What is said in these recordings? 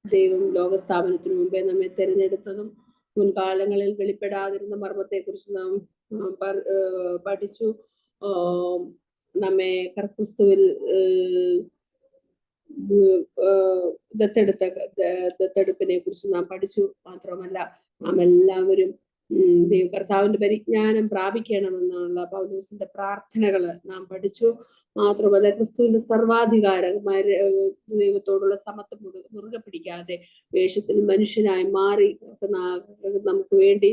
ദൈവം ലോകസ്ഥാപനത്തിന് മുമ്പേ നമ്മെ തിരഞ്ഞെടുത്തതും മുൻകാലങ്ങളിൽ വെളിപ്പെടാതിരുന്ന മർമ്മത്തെക്കുറിച്ച് നാം പഠിച്ചു. നമ്മെ ക്രിസ്തുവിൽ ദത്തെടുപ്പിനെ കുറിച്ച് നാം പഠിച്ചു. മാത്രമല്ല നാം എല്ലാവരും കർത്താവിന്റെ പരിജ്ഞാനം പ്രാപിക്കണമെന്നുള്ള പൗലോസിന്റെ പ്രാർത്ഥനകൾ നാം പഠിച്ചു. മാത്രമല്ല ക്രിസ്തുവിന്റെ സർവാധികാരമായ ദൈവത്തോടുള്ള സമത്വം മുറുകെ പിടിക്കാതെ വേഷത്തിൽ മനുഷ്യനായി മാറി നമുക്ക് വേണ്ടി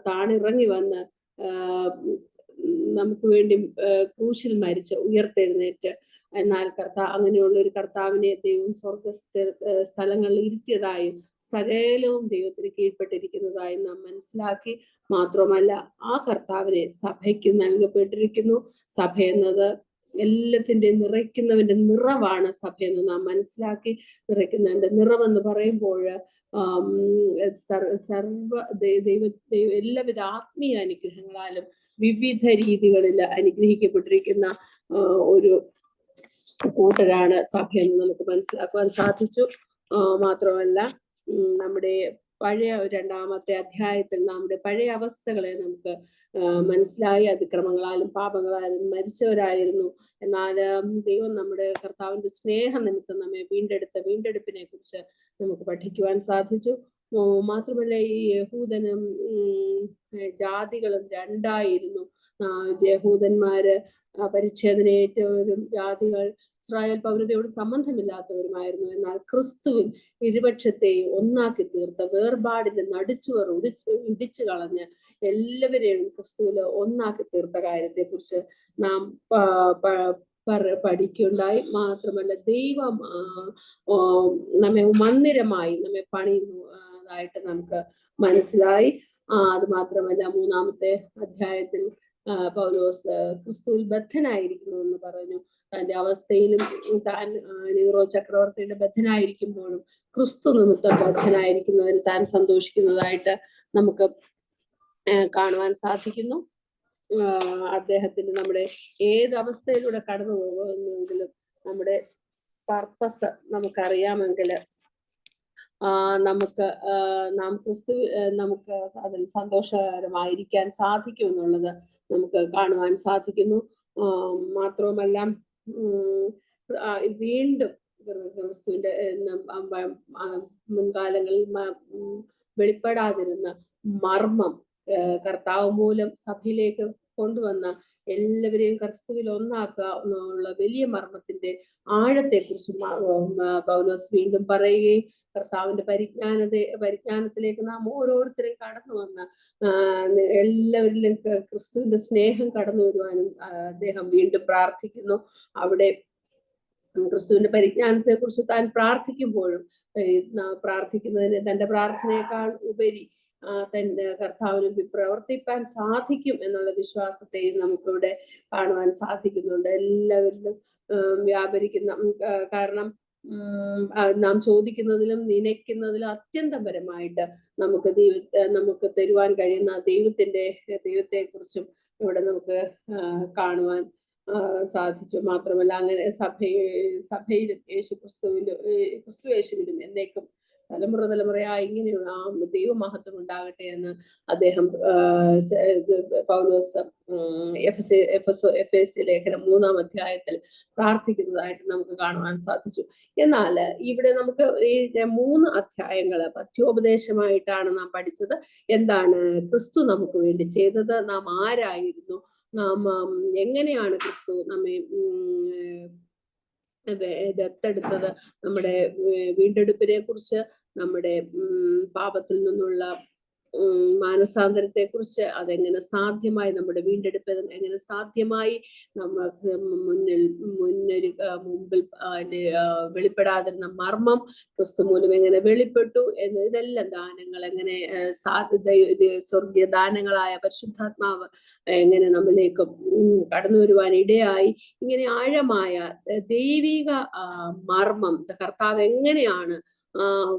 താണിറങ്ങി വന്ന് നമുക്ക് വേണ്ടി ക്രൂശിൽ മരിച്ച് ഉയർത്തെഴുന്നേറ്റ്, എന്നാൽ അങ്ങനെയുള്ള ഒരു കർത്താവിനെ ദൈവം സ്വർഗ സ്ഥലങ്ങളിൽ ഇരുത്തിയതായും സകലവും ദൈവത്തിന് കീഴ്പ്പെട്ടിരിക്കുന്നതായും നാം മനസ്സിലാക്കി. മാത്രമല്ല ആ കർത്താവിനെ സഭയ്ക്ക് നൽകപ്പെട്ടിരിക്കുന്നു. സഭ എന്നത് എല്ലാത്തിൻ്റെയും നിറയ്ക്കുന്നവന്റെ നിറവാണ് സഭയെന്ന് നാം മനസ്സിലാക്കി. നിറയ്ക്കുന്നതിന്റെ നിറമെന്ന് പറയുമ്പോൾ എല്ലാവിധ ആത്മീയ അനുഗ്രഹങ്ങളാലും വിവിധ രീതികളിൽ അനുഗ്രഹിക്കപ്പെട്ടിരിക്കുന്ന ഒരു കൂട്ടരാണ് സഭയെന്ന് നമുക്ക് മനസ്സിലാക്കുവാൻ സാധിച്ചു. മാത്രമല്ല നമ്മുടെ പഴയ രണ്ടാമത്തെ അധ്യായത്തിൽ നമ്മുടെ പഴയ അവസ്ഥകളെ നമുക്ക് മനസ്സിലായി. അതിക്രമങ്ങളാലും പാപങ്ങളാലും മരിച്ചവരായിരുന്നു. എന്നാൽ ദൈവം നമ്മുടെ കർത്താവിന്റെ സ്നേഹ നിമിത്തം നമ്മെ വീണ്ടെടുപ്പിനെ കുറിച്ച് നമുക്ക് പഠിക്കുവാൻ സാധിച്ചു. മാത്രമല്ല ഈ യഹൂദനും ജാതികളും രണ്ടായിരുന്നു. യഹൂദന്മാര് പരിച്ഛേദനയേറ്റവരും ജാതികൾ ഇസ്രായേൽ പൗരതയോട് സംബന്ധമില്ലാത്തവരുമായിരുന്നു. എന്നാൽ ക്രിസ്തുവിൽ ഇരുപക്ഷത്തെയും ഒന്നാക്കി തീർത്ത വേർപാടിന്റെ നടിച്ചുവർ ഇടിച്ചു കളഞ്ഞ് എല്ലാവരെയും ക്രിസ്തുവിൽ ഒന്നാക്കി തീർത്ത കാര്യത്തെ കുറിച്ച് നാം പഠിക്കുകയുണ്ടായി. മാത്രമല്ല ദൈവം നമ്മെ മന്ദിരമായി നമ്മെ പണിയുന്നതായിട്ട് നമുക്ക് മനസ്സിലായി. അത് മാത്രമല്ല മൂന്നാമത്തെ അധ്യായത്തിൽ പൗലോസ് ക്രിസ്തുവിൽ ബദ്ധനായിരിക്കുന്നു എന്ന് പറഞ്ഞു. തന്റെ അവസ്ഥയിലും താൻ നീറോ ചക്രവർത്തിയുടെ ബദ്ധനായിരിക്കുമ്പോഴും ക്രിസ്തു നിമിത്തം ബദ്ധനായിരിക്കുന്നവർ താൻ സന്തോഷിക്കുന്നതായിട്ട് നമുക്ക് കാണുവാൻ സാധിക്കുന്നു. അദ്ദേഹത്തിന് നമ്മുടെ ഏത് അവസ്ഥയിലൂടെ കടന്നു പോകുമെന്നെങ്കിലും നമ്മുടെ പർപ്പസ് നമുക്കറിയാമെങ്കിൽ നാം ക്രിസ്തു നമുക്ക് അതിൽ സന്തോഷകരമായിരിക്കാൻ സാധിക്കും എന്നുള്ളത് നമുക്ക് കാണുവാൻ സാധിക്കുന്നു. മാത്രവുമല്ല വീണ്ടും ക്രിസ്തുവിന്റെ മുൻകാലങ്ങളിൽ വെളിപ്പെടാതിരുന്ന മർമ്മം കർത്താവ് മൂലം സഭയിലേക്ക് കൊണ്ടുവന്ന എല്ലാവരെയും ക്രിസ്തുവിൽ ഒന്നാക്കുക എന്നുള്ള വലിയ മർമ്മത്തിന്റെ ആഴത്തെക്കുറിച്ച് പൗലോസ് വീണ്ടും പറയുകയും കർത്താവിന്റെ പരിജ്ഞാനത്തിലേക്ക് നാം ഓരോരുത്തരെയും കടന്നു വന്ന എല്ലാവരിലും ക്രിസ്തുവിന്റെ സ്നേഹം കടന്നു വരുവാനും അദ്ദേഹം വീണ്ടും പ്രാർത്ഥിക്കുന്നു. അവിടെ ക്രിസ്തുവിന്റെ പരിജ്ഞാനത്തെ കുറിച്ച് താൻ പ്രാർത്ഥിക്കുമ്പോഴും പ്രാർത്ഥിക്കുന്നതിന് തന്റെ പ്രാർത്ഥനയേക്കാൾ ഉപരി തന്റെ കർത്താവിന് പ്രവർത്തിപ്പാൻ സാധിക്കും എന്നുള്ള വിശ്വാസത്തെയും നമുക്കിവിടെ കാണുവാൻ സാധിക്കുന്നുണ്ട്. എല്ലാവരിലും വ്യാപരിക്കുന്ന കാരണം നാം ചോദിക്കുന്നതിലും നനയ്ക്കുന്നതിലും അത്യന്തപരമായിട്ട് നമുക്ക് തരുവാൻ കഴിയുന്ന ദൈവത്തെക്കുറിച്ചും ഇവിടെ നമുക്ക് കാണുവാൻ സാധിച്ചു. മാത്രമല്ല അങ്ങനെ സഭയിലും ക്രിസ്തു യേശുവിലും എന്നേക്കും തലമുറയായി ഇങ്ങനെയുള്ള ആ ദൈവമഹത്വം ഉണ്ടാകട്ടെ എന്ന് അദ്ദേഹം പൗലോസ് എഫെസ്യ ലേഖനം 3-ാം അധ്യായത്തിൽ പ്രാർത്ഥിക്കുന്നതായിട്ട് നമുക്ക് കാണുവാൻ സാധിച്ചു. എന്നാൽ ഇവിടെ നമുക്ക് ഈ 3 അധ്യായങ്ങള് പഥ്യോപദേശമായിട്ടാണ് നാം പഠിച്ചത്. എന്താണ് ക്രിസ്തു നമുക്ക് വേണ്ടി ചെയ്തത്, നാം ആരായിരുന്നു, നാം എങ്ങനെയാണ് ക്രിസ്തു നമ്മെ ദത്തെടുത്തത്, നമ്മുടെ വീണ്ടെടുപ്പിനെ കുറിച്ച്, നമ്മുടെ പാപത്തിൽ നിന്നുള്ള മാനസാന്തരത്തെ കുറിച്ച്, അതെങ്ങനെ സാധ്യമായി, നമ്മുടെ വീണ്ടെടുപ്പ് എങ്ങനെ സാധ്യമായി, നമുക്ക് മുമ്പിൽ വെളിപ്പെടാതിരുന്ന മർമ്മം ക്രിസ്തു മൂലം എങ്ങനെ വെളിപ്പെട്ടു എന്ന്, ഇതെല്ലാം ദാനങ്ങൾ എങ്ങനെ സ്വർഗീയ ദാനങ്ങളായ പരിശുദ്ധാത്മാവ് എങ്ങനെ നമ്മളിലേക്ക് കടന്നു വരുവാൻ ഇടയായി, ഇങ്ങനെ ആഴമായ ദൈവിക മർമ്മം കർത്താവ് എങ്ങനെയാണ്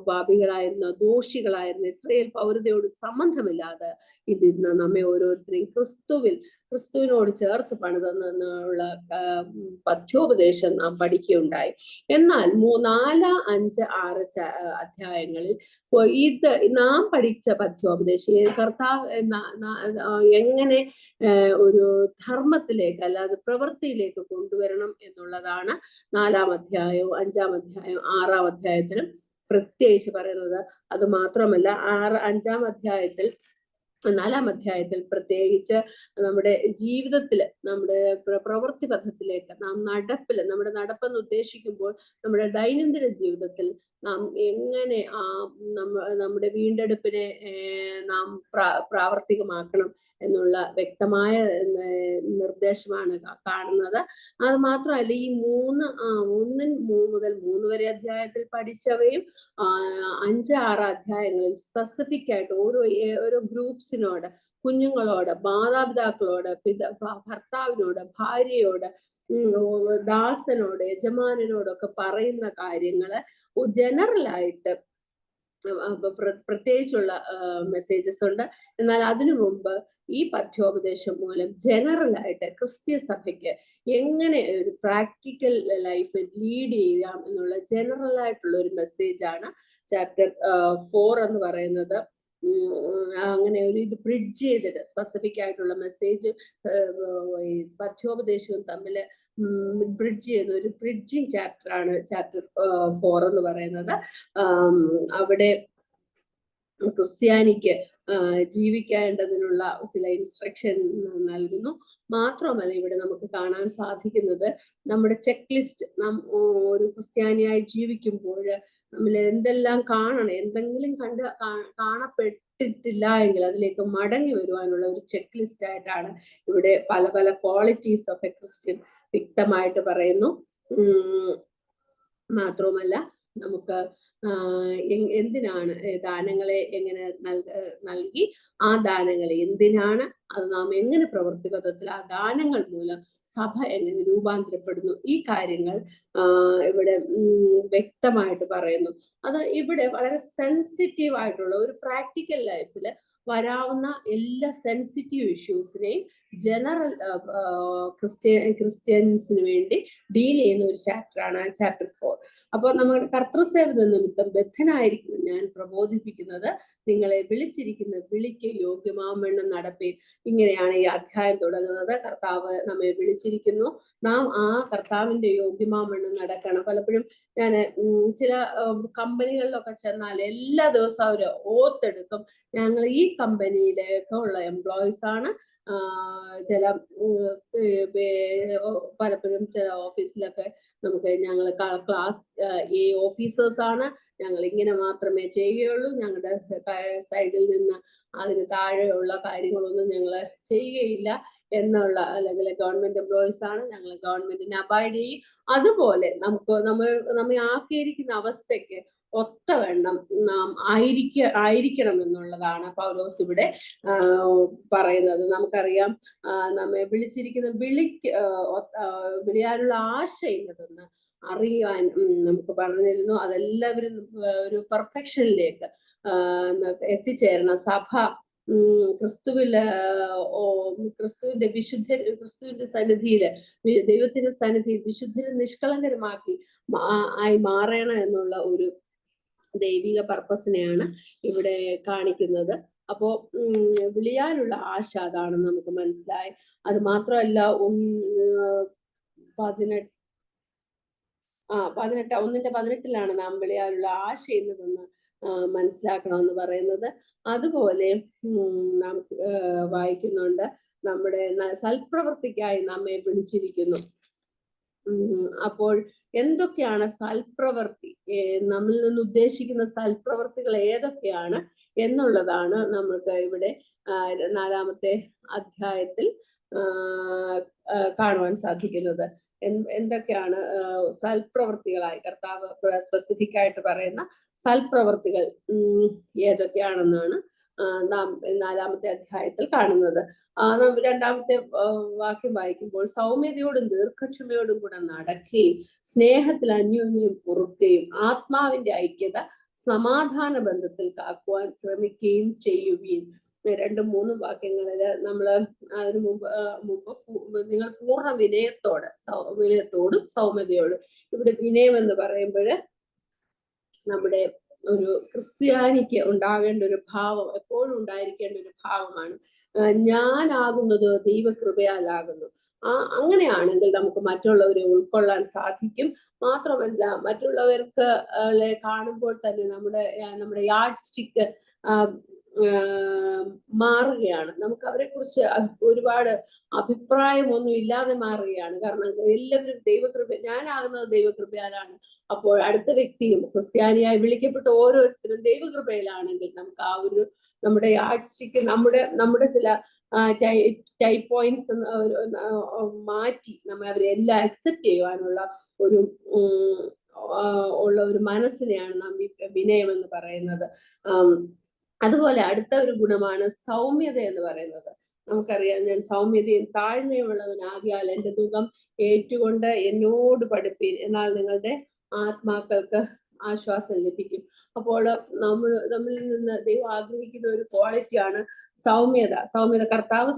പാപികളായിരുന്ന ദോഷികളായിരുന്ന ഇസ്രായേൽ പൗരതയോട് സംബന്ധമില്ലാതെ ഇതിന്ന് നമ്മെ ഓരോരുത്തരെയും ക്രിസ്തുവിനോട് ചേർത്ത് പണിതെന്നുള്ള പഥ്യോപദേശം നാം പഠിക്കുകയുണ്ടായി. എന്നാൽ 4, 5, 6 അധ്യായങ്ങളിൽ ഇത് നാം പഠിച്ച പഥ്യോപദേശം കർത്താവ് എങ്ങനെ ഒരു ധർമ്മത്തിലേക്ക് അല്ലാതെ പ്രവൃത്തിയിലേക്ക് കൊണ്ടുവരണം എന്നുള്ളതാണ് 4-ാം അധ്യായവും 5-ാം അധ്യായവും 6-ാം അധ്യായത്തിലും പ്രത്യേകിച്ച് പറയുന്നത്. അത് മാത്രമല്ല 5-ാം അധ്യായത്തിൽ 4-ാം അധ്യായത്തിൽ പ്രത്യേകിച്ച് നമ്മുടെ ജീവിതത്തില് നമ്മുടെ പ്രവൃത്തി പഥത്തിലേക്ക് നാം നമ്മുടെ നടപ്പെന്ന് ഉദ്ദേശിക്കുമ്പോൾ നമ്മുടെ ദൈനംദിന ജീവിതത്തിൽ നാം എങ്ങനെ നമ്മുടെ വീണ്ടെടുപ്പിനെ നാം പ്രാവർത്തികമാക്കണം എന്നുള്ള വ്യക്തമായ നിർദ്ദേശമാണ് കാണുന്നത്. അത് മാത്രമല്ല ഈ 1 മുതൽ 3 വരെ അധ്യായത്തിൽ പഠിച്ചവയും 5, 6 അധ്യായങ്ങളിൽ സ്പെസിഫിക് ആയിട്ട് ഓരോ ഗ്രൂപ്പ്സിനോട്, കുഞ്ഞുങ്ങളോട്, മാതാപിതാക്കളോട്, ഭർത്താവിനോട്, ഭാര്യയോട്, ദാസനോട്, യജമാനോടൊക്കെ പറയുന്ന കാര്യങ്ങള് ജനറൽ ആയിട്ട് പ്രത്യേകിച്ചുള്ള മെസ്സേജസ് ഉണ്ട്. എന്നാൽ അതിനു മുമ്പ് ഈ പഥ്യോപദേശം മൂലം ജനറൽ ആയിട്ട് ക്രിസ്ത്യ സഭയ്ക്ക് എങ്ങനെ ഒരു പ്രാക്ടിക്കൽ ലൈഫ് ലീഡ് ചെയ്യാം എന്നുള്ള ജനറൽ ആയിട്ടുള്ള ഒരു മെസ്സേജാണ് ചാപ്റ്റർ 4 എന്ന് പറയുന്നത്. അങ്ങനെ ഇത് ബ്രിഡ്ജ് ചെയ്തിട്ട് സ്പെസിഫിക് ആയിട്ടുള്ള മെസ്സേജ് പഥ്യോപദേശവും തമ്മിൽ ബ്രിഡ്ജ് ചെയ്യുന്ന ഒരു ബ്രിഡ്ജിങ് ചാപ്റ്റർ ആണ് ചാപ്റ്റർ 4 എന്ന് പറയുന്നത്. അവിടെ ക്രിസ്ത്യാനിക്ക് ജീവിക്കേണ്ടതിനുള്ള ചില ഇൻസ്ട്രക്ഷൻ നൽകുന്നു. മാത്രമല്ല ഇവിടെ നമുക്ക് കാണാൻ സാധിക്കുന്നത് നമ്മുടെ ചെക്ക് ലിസ്റ്റ്, നാം ഒരു ക്രിസ്ത്യാനിയായി ജീവിക്കുമ്പോൾ നമ്മൾ എന്തെല്ലാം കാണണം, എന്തെങ്കിലും കാണപ്പെട്ടിട്ടില്ല എങ്കിൽ അതിലേക്ക് മടങ്ങി വരുവാനുള്ള ഒരു ചെക്ക് ലിസ്റ്റ് ആയിട്ടാണ് ഇവിടെ പല പല ക്വാളിറ്റീസ് ഓഫ് എ ക്രിസ്ത്യൻ വ്യക്തമായിട്ട് പറയുന്നു. മാത്രവുമല്ല നമുക്ക് എന്തിനാണ് ദാനങ്ങളെ എങ്ങനെ നൽകി, ആ ദാനങ്ങൾ എന്തിനാണ്, അത് നാം എങ്ങനെ പ്രവൃത്തിപഥത്തിൽ ആ ദാനങ്ങൾ മൂലം സഭ എങ്ങനെ രൂപാന്തരപ്പെടുന്നു, ഈ കാര്യങ്ങൾ ഇവിടെ വ്യക്തമായിട്ട് പറയുന്നു. അത് ഇവിടെ വളരെ സെൻസിറ്റീവ് ആയിട്ടുള്ള ഒരു പ്രാക്ടിക്കൽ ലൈഫിൽ വരാവുന്ന എല്ലാ സെൻസിറ്റീവ് ഇഷ്യൂസിനെയും ജനറൽ ക്രിസ്ത്യൻസിന് വേണ്ടി ഡീൽ ചെയ്യുന്ന ഒരു ചാപ്റ്ററാണ് ചാപ്റ്റർ 4. അപ്പോൾ നമ്മുടെ കർത്തൃസേവന നിമിത്തം ബദ്ധനായിരിക്കും ഞാൻ പ്രബോധിപ്പിക്കുന്നത്, നിങ്ങളെ വിളിച്ചിരിക്കുന്ന വിളിക്ക് യോഗ്യമാവണ്ണം നടപ്പീൻ. ഇങ്ങനെയാണ് ഈ അധ്യായം തുടങ്ങുന്നത്. കർത്താവ് നമ്മെ വിളിച്ചിരിക്കുന്നു, നാം ആ കർത്താവിന്റെ യോഗ്യമാവണ്ണം നടക്കണം. പലപ്പോഴും ഞാൻ ചില കമ്പനികളിലൊക്കെ ചെന്നാൽ എല്ലാ ദിവസവും അവർ ഓർത്തെടുക്കും, ഞങ്ങൾ ഈ കമ്പനിയിലൊക്കെ ഉള്ള എംപ്ലോയീസ് ആണ്. ചില പലപ്പോഴും ചില ഓഫീസിലൊക്കെ നമുക്ക് ഞങ്ങൾ ക്ലാസ് A ഓഫീസേഴ്സ് ആണ്, ഞങ്ങൾ ഇങ്ങനെ മാത്രമേ ചെയ്യുകയുള്ളൂ, ഞങ്ങളുടെ സൈഡിൽ നിന്ന് അതിന് താഴെയുള്ള കാര്യങ്ങളൊന്നും ഞങ്ങൾ ചെയ്യുകയില്ല എന്നുള്ള, അല്ലെങ്കിൽ ഗവൺമെന്റ് എംപ്ലോയീസ് ആണ്, ഞങ്ങൾ ഗവൺമെന്റിനെ അബൈഡ് ചെയ്യും. അതുപോലെ നമ്മെ ആക്കിയിരിക്കുന്ന അവസ്ഥയ്ക്ക് ഒത്തവണ്ണം നാം ആയിരിക്കണം എന്നുള്ളതാണ് പൗലോസ് ഇവിടെ പറയുന്നത്. നമുക്കറിയാം നമ്മെ വിളിച്ചിരിക്കുന്ന വിളിയാനുള്ള ആശ ഇന്നതെന്ന് അറിയുവാൻ നമുക്ക് പറഞ്ഞിരുന്നു. അതെല്ലാവരും ഒരു പെർഫെക്ഷനിലേക്ക് എത്തിച്ചേരണം. സഭ ക്രിസ്തുവിന്റെ സന്നിധിയില്, ദൈവത്തിന്റെ സന്നിധിയിൽ വിശുദ്ധരും നിഷ്കളങ്കരുമാക്കി ആയി മാറണം എന്നുള്ള ഒരു ദൈവിക പർപ്പസിനെയാണ് ഇവിടെ കാണിക്കുന്നത്. അപ്പോ വിളിയാനുള്ള ആശ അതാണെന്ന് നമുക്ക് മനസ്സിലായി. അത് മാത്രമല്ല 1:18 നാം വിളിയാനുള്ള ആശ എന്നതെന്ന് മനസ്സിലാക്കണമെന്ന് പറയുന്നത്. അതുപോലെ നാം വായിക്കുന്നുണ്ട്, നമ്മുടെ സൽപ്രവൃത്തിക്കായി നമ്മെ വിളിച്ചിരിക്കുന്നു. അപ്പോൾ എന്തൊക്കെയാണ് സൽപ്രവൃത്തി, നമ്മിൽ നിന്ന് ഉദ്ദേശിക്കുന്ന സൽപ്രവൃത്തികൾ ഏതൊക്കെയാണ് എന്നുള്ളതാണ് നമ്മൾക്ക് ഇവിടെ 4-ാമത്തെ അധ്യായത്തിൽ കാണുവാൻ സാധിക്കുന്നത്. എന്തൊക്കെയാണ് സൽപ്രവൃത്തികളായി കർത്താവ് സ്പെസിഫിക് ആയിട്ട് പറയുന്ന സൽപ്രവൃത്തികൾ ഏതൊക്കെയാണെന്നാണ് നാം 4-ാമത്തെ അധ്യായത്തിൽ കാണുന്നത്. 2-ാമത്തെ വാക്യം വായിക്കുമ്പോൾ സൗമ്യതയോടും ദീർഘക്ഷമയോടും കൂടെ നടക്കുകയും സ്നേഹത്തിൽ അന്യോന്യം പൊറുക്കുകയും ആത്മാവിന്റെ ഐക്യത സമാധാന ബന്ധത്തിൽ കാക്കുവാൻ ശ്രമിക്കുകയും ചെയ്യുകയും. 2-3 വാക്യങ്ങളില് നമ്മള് അതിനു മുമ്പ് നിങ്ങൾ പൂർണ്ണ വിനയത്തോടും സൗമ്യതയോടും. ഇവിടെ വിനയം എന്ന് പറയുമ്പോഴ് നമ്മുടെ ഒരു ക്രിസ്ത്യാനിക്ക് ഉണ്ടാകേണ്ട ഒരു ഭാവം, എപ്പോഴും ഉണ്ടായിരിക്കേണ്ട ഒരു ഭാവമാണ്. ഞാനാകുന്നത് ദൈവകൃപയാലാകുന്നു. അങ്ങനെയാണെങ്കിൽ നമുക്ക് മറ്റുള്ളവരെ ഉൾക്കൊള്ളാൻ സാധിക്കും. മാത്രമല്ല, മറ്റുള്ളവർക്ക് കാണുമ്പോൾ തന്നെ നമ്മുടെ യാർഡ് സ്റ്റിക്ക് മാറുകയാണ്. നമുക്ക് അവരെ കുറിച്ച് ഒരുപാട് അഭിപ്രായമൊന്നും ഇല്ലാതെ മാറുകയാണ്. കാരണം എല്ലാവരും ഞാനാകുന്നത് ദൈവകൃപയാലാണ്. അപ്പോൾ അടുത്ത വ്യക്തിയും ക്രിസ്ത്യാനിയായി വിളിക്കപ്പെട്ട ഓരോരുത്തരും ദൈവകൃപയിലാണെങ്കിൽ നമുക്ക് നമ്മുടെ യാർഡ് സ്റ്റിക്ക്, നമ്മുടെ ചില ടൈപ്പ് പോയിന്റ്സ് മാറ്റി അവരെല്ലാം അക്സെപ്റ്റ് ചെയ്യുവാനുള്ള ഒരു മനസ്സിനെയാണ് നാം വിനയം എന്ന് പറയുന്നത്. അതുപോലെ അടുത്ത ഒരു ഗുണമാണ് സൗമ്യത എന്ന് പറയുന്നത്. നമുക്കറിയാം, ഞാൻ സൗമ്യതയും താഴ്മയുമുള്ളവനാകിയാൽ എന്റെ മുഖം ഏറ്റുകൊണ്ട് എന്നോട് പഠിപ്പീൻ, എന്നാൽ നിങ്ങളുടെ ആത്മാക്കൾക്ക് ആശ്വാസം ലഭിക്കും. അപ്പോൾ നമ്മളിൽ നിന്ന് ദൈവം ആഗ്രഹിക്കുന്ന ഒരു ക്വാളിറ്റിയാണ് സൗമ്യത. കർത്താവ്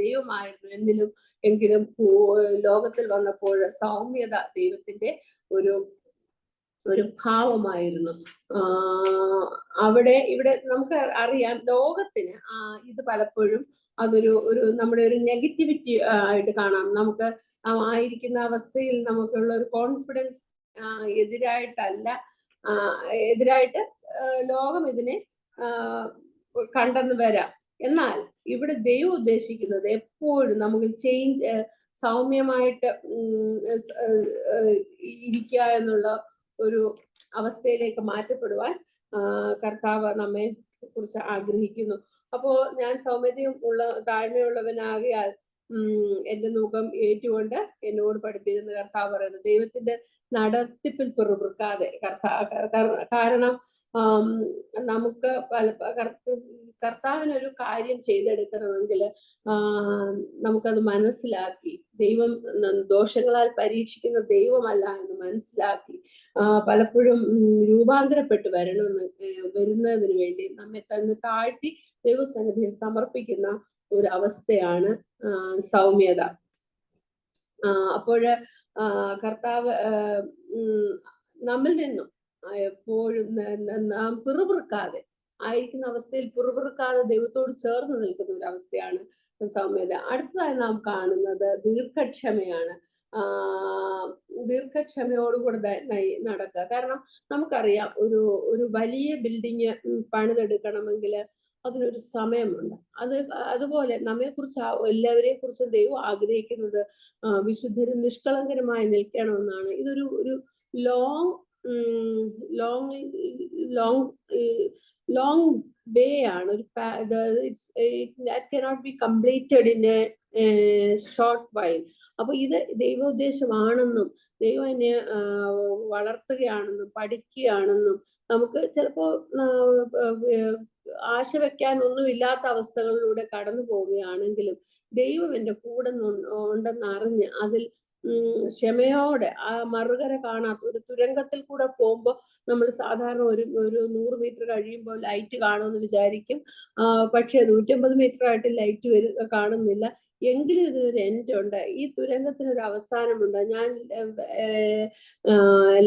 ദൈവമായിരുന്നു എങ്കിലും ലോകത്തിൽ വന്നപ്പോൾ സൗമ്യത ദൈവത്തിന്റെ ഒരു ഭാവമായിരുന്നു. ഇവിടെ നമുക്ക് അറിയാം, ലോകത്തിന് ഇത് പലപ്പോഴും നമ്മുടെ ഒരു നെഗറ്റിവിറ്റി ആയിട്ട് കാണാം. നമുക്ക് ആയിരിക്കുന്ന അവസ്ഥയിൽ നമുക്കുള്ള ഒരു കോൺഫിഡൻസ് എതിരായിട്ട് ലോകം ഇതിനെ കണ്ടെന്ന് വരാം. എന്നാൽ ഇവിടെ ദൈവം ഉദ്ദേശിക്കുന്നത് എപ്പോഴും നമുക്ക് സൗമ്യമായിട്ട് ഇരിക്കുക എന്നുള്ള ഒരു അവസ്ഥയിലേക്ക് മാറ്റപ്പെടുവാൻ കർത്താവ് നമ്മെ കുറിച്ച് ആഗ്രഹിക്കുന്നു. അപ്പോ ഞാൻ സൗമ്യതയും താഴ്മയുള്ളവനാകിയാൽ എന്റെ മുഖം ഏറ്റുകൊണ്ട് എന്നോട് പഠിപ്പിക്കുന്ന കർത്താവ് പറയുന്നു. ദൈവത്തിന്റെ നടത്തിപ്പിൽ പിറുപിറുക്കാതെ കാരണം നമുക്ക് കർത്താവിനൊരു കാര്യം ചെയ്തെടുക്കണമെങ്കിൽ നമുക്കത് മനസ്സിലാക്കി, ദൈവം ദോഷങ്ങളാൽ പരീക്ഷിക്കുന്ന ദൈവമല്ല എന്ന് മനസ്സിലാക്കി പലപ്പോഴും രൂപാന്തരപ്പെട്ട് വരുന്നതിന് വേണ്ടി നമ്മെ തന്നെ താഴ്ത്തി ദൈവസന്നിധിയിൽ സമർപ്പിക്കുന്ന ഒരു അവസ്ഥയാണ് സൗമ്യത. അപ്പോഴ് കർത്താവ് നമ്മിൽ നിന്നും എപ്പോഴും നാം പിറുപിറുക്കാതെ ആയിരിക്കുന്ന അവസ്ഥയിൽ പിറുപിറുക്കാതെ ദൈവത്തോട് ചേർന്ന് നിൽക്കുന്ന ഒരു അവസ്ഥയാണ് സൗമ്യത. അടുത്തതായി നാം കാണുന്നത് ദീർഘക്ഷമയാണ്. ദീർഘക്ഷമയോടുകൂടെ നടക്കുക. കാരണം നമുക്കറിയാം, ഒരു വലിയ ബിൽഡിങ് പണിതെടുക്കണമെങ്കിൽ അതിനൊരു സമയമുണ്ട്. അതുപോലെ നമ്മെക്കുറിച്ച് എല്ലാവരെ കുറിച്ചും ദൈവം ആഗ്രഹിക്കുന്നത് വിശുദ്ധരും നിഷ്കളങ്കരുമായി നിൽക്കണമെന്നാണ്. ഇതൊരു ലോങ് വേ ആണ്. that cannot be completed in a short while. അപ്പൊ ഇത് ദൈവോദ്ദേശമാണെന്നും ദൈവം എന്നെ വളർത്തുകയാണെന്നും പഠിക്കുകയാണെന്നും നമുക്ക് ചിലപ്പോ ആശ വെക്കാൻ ഒന്നുമില്ലാത്ത അവസ്ഥകളിലൂടെ കടന്നു പോവുകയാണെങ്കിലും ദൈവം എൻ്റെ കൂടെ ഉണ്ടെന്ന് അറിഞ്ഞ് അതിൽ ക്ഷമയോടെ മറുകര കാണാത്ത ഒരു തുരങ്കത്തിൽ കൂടെ പോകുമ്പോൾ നമ്മൾ സാധാരണ ഒരു 100 മീറ്റർ കഴിയുമ്പോൾ ലൈറ്റ് കാണുമെന്ന് വിചാരിക്കും. പക്ഷെ 150 മീറ്റർ ആയിട്ട് ലൈറ്റ് കാണുന്നില്ല. എങ്കിലും ഇതിനൊരു എൻഡ് ഉണ്ട്. ഈ തുരങ്കത്തിനൊരു അവസാനമുണ്ട്. ഞാൻ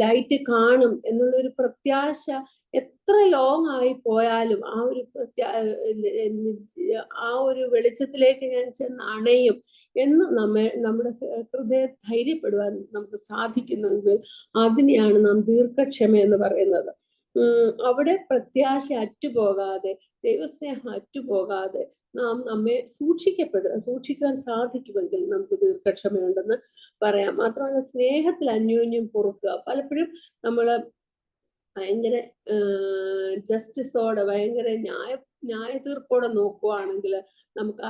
ലൈറ്റ് കാണും എന്നുള്ളൊരു പ്രത്യാശ എത്ര ലോങ് ആയി പോയാലും ആ ഒരു വെളിച്ചത്തിലേക്ക് ഞാൻ ചെന്ന് അണയും എന്ന് നമ്മുടെ ഹൃദയ ധൈര്യപ്പെടുവാൻ നമുക്ക് സാധിക്കുന്നെങ്കിൽ അതിനെയാണ് നാം ദീർഘക്ഷമ എന്ന് പറയുന്നത്. അവിടെ പ്രത്യാശ അറ്റുപോകാതെ, ദൈവസ്നേഹം അറ്റുപോകാതെ നാം നമ്മെ സൂക്ഷിക്കുവാൻ സാധിക്കുമെങ്കിൽ നമുക്ക് ദീർഘക്ഷമയുണ്ടെന്ന് പറയാം. മാത്രമല്ല, സ്നേഹത്തിൽ അന്യോന്യം പൊറുക്കുക. പലപ്പോഴും നമ്മള് ഭയങ്കര ജസ്റ്റിസോടെ, ഭയങ്കര ന്യായ തീർപ്പോടെ നോക്കുകയാണെങ്കിൽ നമുക്ക്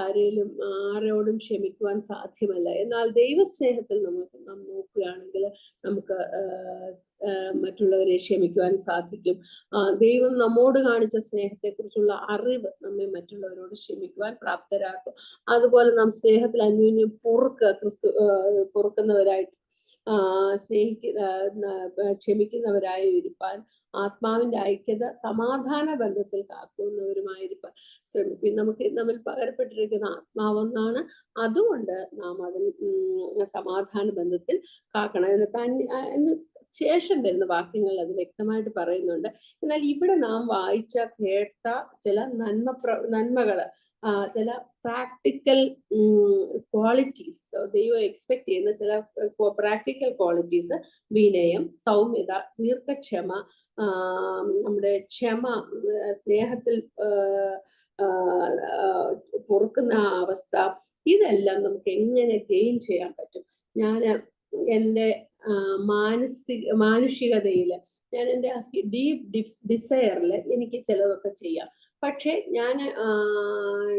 ആരോടും ക്ഷമിക്കുവാൻ സാധ്യമല്ല. എന്നാൽ ദൈവസ്നേഹത്തിൽ നാം നോക്കുകയാണെങ്കിൽ നമുക്ക് മറ്റുള്ളവരെ ക്ഷമിക്കുവാൻ സാധിക്കും. ദൈവം നമ്മോട് കാണിച്ച സ്നേഹത്തെക്കുറിച്ചുള്ള അറിവ് നമ്മെ മറ്റുള്ളവരോട് ക്ഷമിക്കുവാൻ പ്രാപ്തരാക്കും. അതുപോലെ നാം സ്നേഹത്തിൽ അന്യോന്യം പൊറുക്കുന്നവരായിട്ട് ക്ഷമിക്കുന്നവരായി ഇരിപ്പാൻ, ആത്മാവിന്റെ ഐക്യത സമാധാന ബന്ധത്തിൽ കാക്കുന്നവരുമായിരിക്കാൻ ശ്രമിക്കും. നമുക്ക് നമ്മൾ പകരപ്പെട്ടിരിക്കുന്ന ആത്മാവെന്നാണ്. അതുകൊണ്ട് നാം അതിൽ സമാധാന ബന്ധത്തിൽ കാക്കണം എന്ന് ശേഷം വരുന്ന വാക്യങ്ങൾ അത് വ്യക്തമായിട്ട് പറയുന്നുണ്ട്. എന്നാൽ ഇവിടെ നാം വായിച്ച കേട്ട ചില നന്മകള്, ചില പ്രാക്ടിക്കൽ ക്വാളിറ്റീസ്, ദൈവം എക്സ്പെക്ട് ചെയ്യുന്ന ചില പ്രാക്ടിക്കൽ ക്വാളിറ്റീസ്, വിനയം, സൗമ്യത, ദീർഘക്ഷമ, നമ്മുടെ ക്ഷമ, സ്നേഹത്തിൽ പൊറുക്കുന്ന അവസ്ഥ, ഇതെല്ലാം നമുക്ക് എങ്ങനെ ഗെയിൻ ചെയ്യാൻ പറ്റും? ഞാൻ എൻ്റെ മാനുഷികതയില്, ഞാൻ എൻ്റെ ഡീപ്പ് ഡിസയറിൽ എനിക്ക് ചിലതൊക്കെ ചെയ്യാം. പക്ഷെ ഞാൻ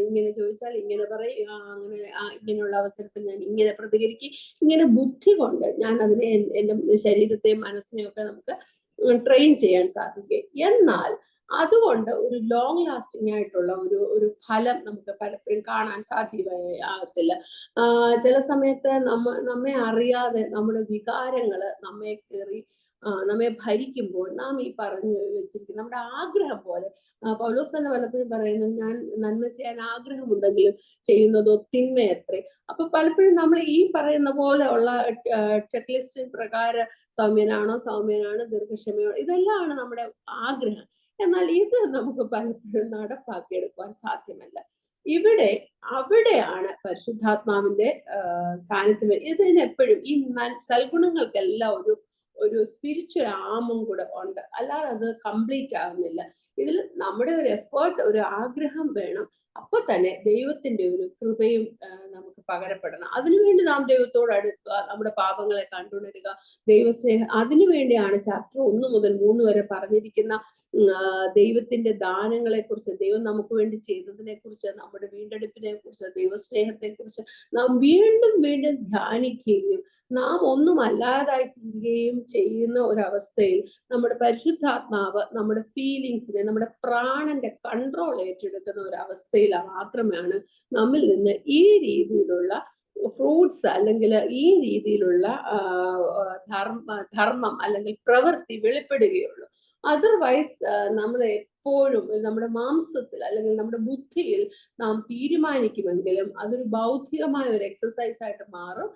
ഇങ്ങനെ ചോദിച്ചാൽ ഇങ്ങനെ പറയും, അങ്ങനെ ഇങ്ങനെയുള്ള അവസരത്തിൽ ഞാൻ ഇങ്ങനെ പ്രതികരിക്കും. ഇങ്ങനെ ബുദ്ധി കൊണ്ട് ഞാൻ അതിനെ, എൻ്റെ ശരീരത്തെയും മനസ്സിനെയും ഒക്കെ നമുക്ക് ട്രെയിൻ ചെയ്യാൻ സാധിക്കും. എന്നാൽ അതുകൊണ്ട് ഒരു ലോങ് ലാസ്റ്റിംഗ് ആയിട്ടുള്ള ഒരു ഫലം നമുക്ക് പലപ്പോഴും കാണാൻ സാധ്യമാകത്തില്ല. ചില സമയത്ത് നമ്മെ അറിയാതെ നമ്മുടെ വികാരങ്ങള് നമ്മെ ഭരിക്കുമ്പോൾ നാം ഈ പറഞ്ഞു വെച്ചിരിക്കുന്ന നമ്മുടെ ആഗ്രഹം പോലെ, പൗലോസ് തന്നെ പലപ്പോഴും പറയുന്നു, ഞാൻ നന്മ ചെയ്യാൻ ആഗ്രഹമുണ്ടെങ്കിലും ചെയ്യുന്നതോ തിന്മയത്രേ. അപ്പൊ പലപ്പോഴും നമ്മൾ ഈ പറയുന്ന പോലെ ഉള്ള ചെക്ക് ലിസ്റ്റ് പ്രകാരം സൗമ്യനാണ്, ദീർഘക്ഷമയോ, ഇതെല്ലാമാണ് നമ്മുടെ ആഗ്രഹം. എന്നാൽ ഇത് നമുക്ക് പലപ്പോഴും നടപ്പാക്കിയെടുക്കുവാൻ സാധ്യമല്ല. അവിടെയാണ് പരിശുദ്ധാത്മാവിന്റെ സാന്നിധ്യം. ഇതിനെപ്പോഴും ഈ സൽഗുണങ്ങൾക്കെല്ലാം ഒരു സ്പിരിച്വൽ ആമും കൂടെ ഉണ്ട്, അല്ലാതെ അത് കംപ്ലീറ്റ് ആകുന്നില്ല. ഇതിൽ നമ്മുടെ ഒരു എഫേർട്ട്, ഒരു ആഗ്രഹം വേണം. അപ്പൊ തന്നെ ദൈവത്തിന്റെ ഒരു കൃപയും നമുക്ക് പകരപ്പെടണം. അതിനുവേണ്ടി നാം ദൈവത്തോട് അടുക്കുക, നമ്മുടെ പാപങ്ങളെ കണ്ടുണരുക, ദൈവസ്നേഹം. അതിനുവേണ്ടിയാണ് ചാപ്റ്റർ 1 മുതൽ 3 വരെ പറഞ്ഞിരിക്കുന്ന ദൈവത്തിന്റെ ദാനങ്ങളെ കുറിച്ച്, ദൈവം നമുക്ക് വേണ്ടി ചെയ്തതിനെ കുറിച്ച്, നമ്മുടെ വീണ്ടെടുപ്പിനെ കുറിച്ച്, ദൈവസ്നേഹത്തെ കുറിച്ച് നാം വീണ്ടും വീണ്ടും ധ്യാനിക്കുകയും നാം ഒന്നും അല്ലാതായി തീരുകയും ചെയ്യുന്ന ഒരവസ്ഥയിൽ നമ്മുടെ പരിശുദ്ധാത്മാവ് നമ്മുടെ ഫീലിങ്സിനെ, നമ്മുടെ പ്രാണന്റെ കൺട്രോൾ ഏറ്റെടുക്കുന്ന ഒരവസ്ഥയിൽ മാത്രമാണ് നമ്മിൽ നിന്ന് ഈ രീതിയിലുള്ള ഫ്രൂട്ട്സ് അല്ലെങ്കിൽ ഈ രീതിയിലുള്ള ധർമ്മം അല്ലെങ്കിൽ പ്രവൃത്തി വെളിപ്പെടുകയുള്ളൂ. അതർവൈസ് നമ്മൾ എപ്പോഴും നമ്മുടെ മാംസത്തിൽ അല്ലെങ്കിൽ നമ്മുടെ ബുദ്ധിയിൽ നാം തീരുമാനിക്കുമെങ്കിലും അതൊരു ബൗദ്ധികമായ ഒരു എക്സസൈസ് ആയിട്ട് മാറും,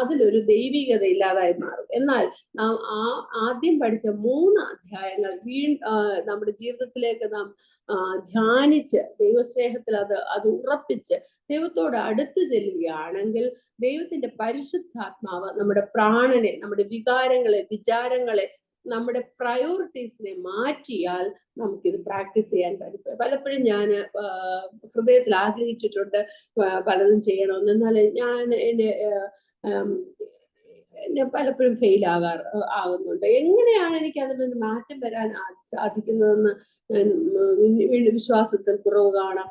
അതിലൊരു ദൈവികത ഇല്ലാതായി മാറും. എന്നാൽ നാം ആദ്യം പഠിച്ച 3 അധ്യായങ്ങൾ നമ്മുടെ ജീവിതത്തിലേക്ക് നാം ധ്യാനിച്ച് ദൈവസ്നേഹത്തിൽ അത് ഉറപ്പിച്ച് ദൈവത്തോട് അടുത്ത് ചെല്ലുകയാണെങ്കിൽ ദൈവത്തിന്റെ പരിശുദ്ധാത്മാവ് നമ്മുടെ പ്രാണനെ, നമ്മുടെ വികാരങ്ങളെ, വിചാരങ്ങളെ, നമ്മുടെ പ്രയോറിറ്റീസിനെ മാറ്റിയാൽ നമുക്കിത് പ്രാക്ടീസ് ചെയ്യാൻ പറ്റും. പലപ്പോഴും ഞാൻ ഹൃദയത്തിൽ ആഗ്രഹിച്ചിട്ടുണ്ട് പലതും ചെയ്യണമെന്ന്. എന്നാൽ ഞാൻ എന്നെ പലപ്പോഴും ഫെയിൽ ആകുന്നുണ്ട്. എങ്ങനെയാണ് എനിക്ക് അതിനൊരു മാറ്റം വരാൻ സാധിക്കുന്നതെന്ന് വിശ്വാസത്തിൽ കുറവ് കാണാം,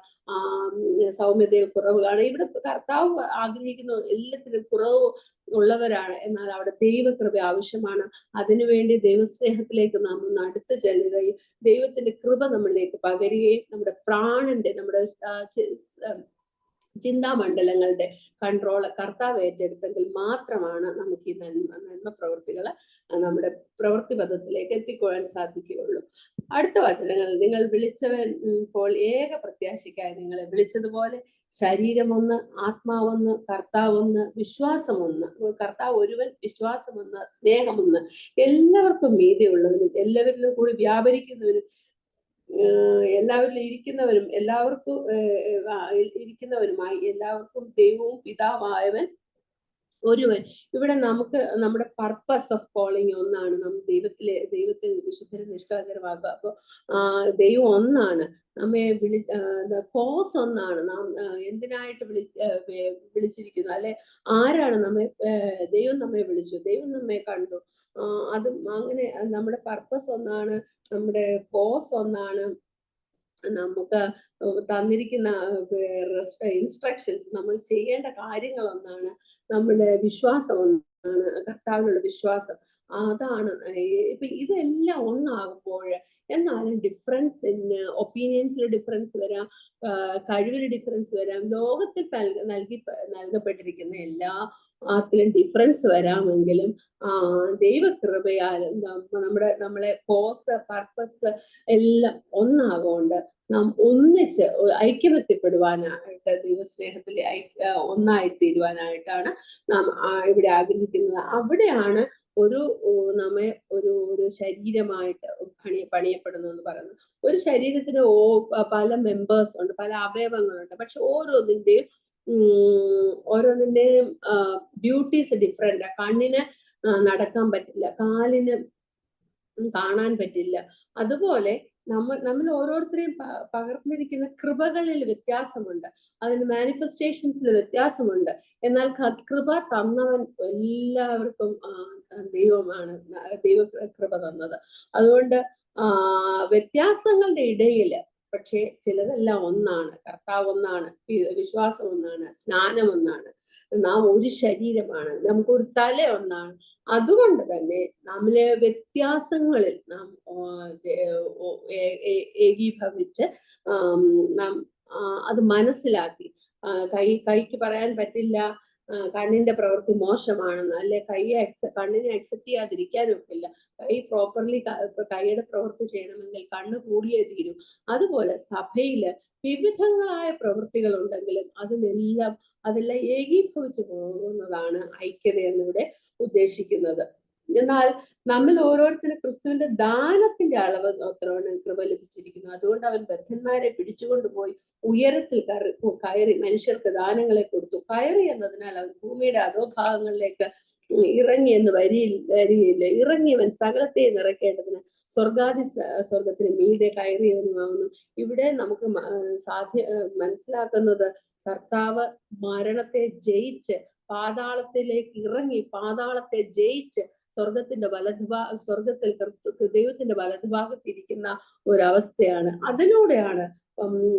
സൗമ്യതയിൽ കുറവ് കാണാം. ഇവിടെ കർത്താവ് ആഗ്രഹിക്കുന്ന എല്ലാത്തിനും കുറവ് ഉള്ളവരാണ്. എന്നാൽ അവിടെ ദൈവകൃപ ആവശ്യമാണ്. അതിനുവേണ്ടി ദൈവസ്നേഹത്തിലേക്ക് നാം ഒന്ന് അടുത്ത് ചെല്ലുകയും ദൈവത്തിന്റെ കൃപ നമ്മളിലേക്ക് പകരുകയും നമ്മുടെ പ്രാണന്റെ, നമ്മുടെ ചിന്താമണ്ഡലങ്ങളുടെ കൺട്രോൾ കർത്താവ് ഏറ്റെടുത്തെങ്കിൽ മാത്രമാണ് നമുക്ക് ഈ നന്മ പ്രവൃത്തികള് നമ്മുടെ പ്രവൃത്തി പദത്തിലേക്ക് എത്തിക്കൊള്ളാൻ സാധിക്കുകയുള്ളൂ. അടുത്ത വചനങ്ങൾ, നിങ്ങൾ വിളിച്ചവൻ ഇപ്പോൾ ഏക പ്രത്യാശയ്ക്കായി നിങ്ങളെ വിളിച്ചതുപോലെ ശരീരമൊന്ന്, ആത്മാവൊന്ന്, കർത്താവൊന്ന്, വിശ്വാസമൊന്ന്. കർത്താവ് ഒരുവൻ, വിശ്വാസമൊന്ന്, സ്നേഹമൊന്ന്. എല്ലാവർക്കും മീതിയുള്ളവനും എല്ലാവരിലും കൂടി വ്യാപരിക്കുന്നവനും എല്ലാവരിലും ഇരിക്കുന്നവനുമായി എല്ലാവർക്കും ദൈവവും പിതാവായവൻ ഒരുവൻ. ഇവിടെ നമുക്ക് നമ്മുടെ പർപ്പസ് ഓഫ് കോളിങ് ഒന്നാണ്. നാം ദൈവത്തിൽ വിശുദ്ധരെ നിഷ്കളങ്കരമാക്കുക. അപ്പൊ ദൈവം ഒന്നാണ്, നമ്മെ കോസ് ഒന്നാണ്. നാം എന്തിനായിട്ട് വിളിച്ചിരിക്കുന്നു, അല്ലെ ആരാണ് ദൈവം നമ്മെ വിളിച്ചു, ദൈവം നമ്മെ കണ്ടു. അതും അങ്ങനെ നമ്മുടെ പർപ്പസ് ഒന്നാണ്, നമ്മുടെ കോസ് ഒന്നാണ്, നമുക്ക് തന്നിരിക്കുന്ന ഇൻസ്ട്രക്ഷൻസ്, നമ്മൾ ചെയ്യേണ്ട കാര്യങ്ങൾ ഒന്നാണ്, നമ്മുടെ വിശ്വാസം ഒന്നാണ്, കർത്താവിനുള്ള വിശ്വാസം. അതാണ് ഇപ്പൊ ഇതെല്ലാം ഒന്നാകുമ്പോൾ എന്നാലും ഡിഫറൻസ്, ഒപ്പീനിയൻസിൽ ഡിഫറൻസ് വരാം, കഴിവിൽ ഡിഫറൻസ് വരാം. ലോകത്തിൽ നൽകപ്പെട്ടിരിക്കുന്ന എല്ലാ അതിലും ഡിഫറൻസ് വരാമെങ്കിലും ദൈവകൃപയാലും നമ്മളെ കോസ് പർപ്പസ് എല്ലാം ഒന്നാകൊണ്ട് നാം ഒന്നിച്ച് ഐക്യമെത്തിപ്പെടുവാനായിട്ട് ദൈവസ്നേഹത്തിൽ ഒന്നായിത്തീരുവാനായിട്ടാണ് നാം ഇവിടെ ആഗ്രഹിക്കുന്നത്. അവിടെയാണ് നമ്മെ ഒരു ശരീരമായിട്ട് പണിയപ്പെടുന്നു എന്ന് പറയുന്നത്. ഒരു ശരീരത്തിന് പല മെമ്പേഴ്സ് ഉണ്ട്, പല അവയവങ്ങളുണ്ട്. പക്ഷെ ഓരോന്നിന്റെയും ഡ്യൂട്ടീസ് ഡിഫറെന്റ്. കണ്ണിന് നടക്കാൻ പറ്റില്ല, കാലിന് കാണാൻ പറ്റില്ല. അതുപോലെ നമ്മൾ ഓരോരുത്തരെയും പകർന്നിരിക്കുന്ന കൃപകളിൽ വ്യത്യാസമുണ്ട്, അതിന് മാനിഫെസ്റ്റേഷൻസിൽ വ്യത്യാസമുണ്ട്. എന്നാൽ കൃപ തന്നവൻ എല്ലാവർക്കും ദൈവമാണ്, ദൈവകൃപ തന്നത്. അതുകൊണ്ട് വ്യത്യാസങ്ങളുടെ ഇടയില് പക്ഷേ ചിലതെല്ലാം ഒന്നാണ്. കർത്താവ് ഒന്നാണ്, വിശ്വാസം ഒന്നാണ്, സ്നാനം ഒന്നാണ്, നാം ഒരു ശരീരമാണ്, നമുക്കൊരു തല ഒന്നാണ്. അതുകൊണ്ട് തന്നെ നമ്മളെ വ്യത്യാസങ്ങളിൽ നാം ഏകീഭവിച്ച് നാം അത് മനസ്സിലാക്കി, കൈക്ക് പറയാൻ പറ്റില്ല കണ്ണിന്റെ പ്രവൃത്തി മോശമാണെന്ന്, അല്ലെ കണ്ണിനെ അക്സെപ്റ്റ് ചെയ്യാതിരിക്കാനും ഒക്കില്ല. കൈ പ്രോപ്പർലി കൈയുടെ പ്രവൃത്തി ചെയ്യണമെങ്കിൽ കണ്ണ് കൂടിയേ തീരും. അതുപോലെ സഭയില് വിവിധങ്ങളായ പ്രവൃത്തികൾ ഉണ്ടെങ്കിലും അതെല്ലാം ഏകീഭവിച്ചു പോകുന്നതാണ് ഐക്യത എന്നിവിടെ ഉദ്ദേശിക്കുന്നത്. എന്നാൽ നമ്മൾ ഓരോരുത്തരും ക്രിസ്തുവിന്റെ ദാനത്തിന്റെ അളവ് അത്രയാണ് കൃപ ലഭിച്ചിരിക്കുന്നു. അതുകൊണ്ട് അവൻ ബദ്ധന്മാരെ പിടിച്ചുകൊണ്ടുപോയി ഉയരത്തിൽ കയറി മനുഷ്യർക്ക് ദാനങ്ങളെ കൊടുത്തു. കയറി എന്നതിനാൽ അവൻ ഭൂമിയുടെ അധോഭാഗങ്ങളിലേക്ക് ഇറങ്ങി എന്ന് വരികയില്ല. ഇറങ്ങിയവൻ സകലത്തെ നിറയ്ക്കേണ്ടതിന് സ്വർഗത്തിന് മീതെ കയറിയവനുമാവുന്നു. ഇവിടെ നമുക്ക് മനസ്സിലാക്കുന്നത് കർത്താവ് മരണത്തെ ജയിച്ച് പാതാളത്തിലേക്ക് ഇറങ്ങി, പാതാളത്തെ ജയിച്ച് സ്വർഗത്തിന്റെ സ്വർഗത്തിൽ ദൈവത്തിന്റെ വലതുഭാഗത്തിരിക്കുന്ന ഒരവസ്ഥയാണ്. അതിലൂടെയാണ്